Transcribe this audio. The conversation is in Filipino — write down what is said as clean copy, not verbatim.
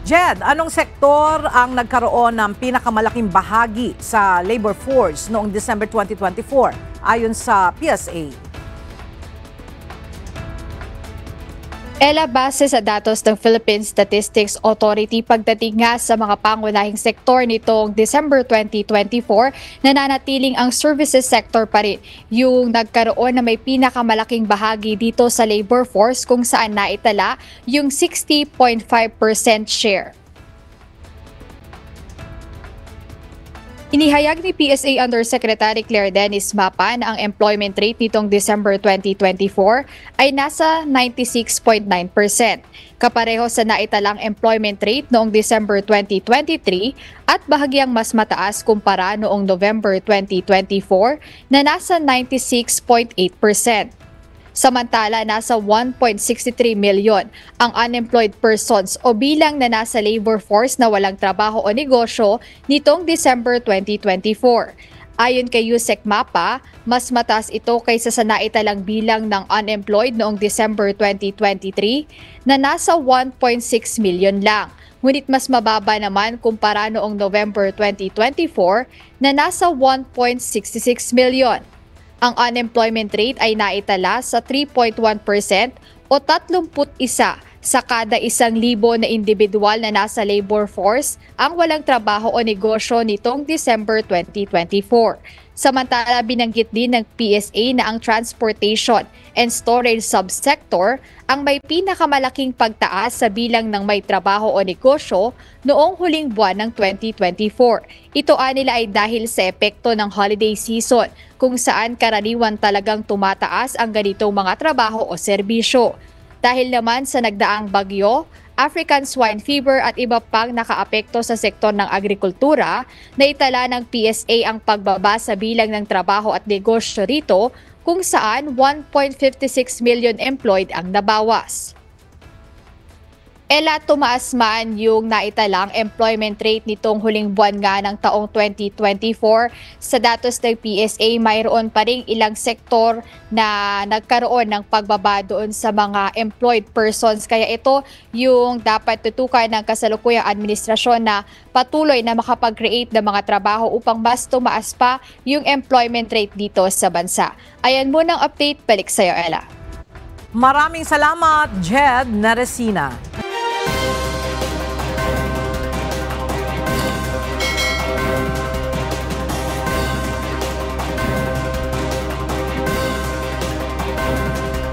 Jed, anong sektor ang nagkaroon ng pinakamalaking bahagi sa labor force noong December 2024 ayon sa PSA? Ela, base sa datos ng Philippine Statistics Authority, pagdating nga sa mga pangunahing sektor nitong December 2024, nananatiling ang services sector pa rin yung nagkaroon na may pinakamalaking bahagi dito sa labor force kung saan naitala yung 60.5% share. Inihayag ni PSA Undersecretary Claire Dennis Mapa na ang employment rate nitong December 2024 ay nasa 96.9%. Kapareho sa naitalang employment rate noong December 2023 at bahagyang mas mataas kumpara noong November 2024 na nasa 96.8%. Samantala, nasa 1.63 million ang unemployed persons o bilang na nasa labor force na walang trabaho o negosyo nitong December 2024. Ayon kay Yusek Mapa, mas mataas ito kaysa sa naitalang bilang ng unemployed noong December 2023 na nasa 1.6 million lang. Ngunit mas mababa naman kumpara noong November 2024 na nasa 1.66 million. Ang unemployment rate ay naitala sa 3.1% o 31 sa kada 1,000 na individual na nasa labor force ang walang trabaho o negosyo nitong December 2024. Samantala, binanggit din ng PSA na ang transportation and storage subsector ang may pinakamalaking pagtaas sa bilang ng may trabaho o negosyo noong huling buwan ng 2024. Ito nila ay dahil sa epekto ng holiday season kung saan karaniwan talagang tumataas ang ganitong mga trabaho o serbisyo. Dahil naman sa nagdaang bagyo, African swine fever at iba pang nakaapekto sa sektor ng agrikultura, naitala ng PSA ang pagbaba sa bilang ng trabaho at negosyo rito kung saan 1.56 million employed ang nabawas. Ela, tumaas man yung naitalang employment rate nitong huling buwan nga ng taong 2024. Sa datos ng PSA, mayroon pa rin ilang sektor na nagkaroon ng pagbaba doon sa mga employed persons. Kaya ito yung dapat tutukan ng kasalukuyang administrasyon na patuloy na makapag-create ng mga trabaho upang mas tumaas pa yung employment rate dito sa bansa. Ayan muna ang update. Balik sa'yo, Ela. Maraming salamat, Jed Naresina.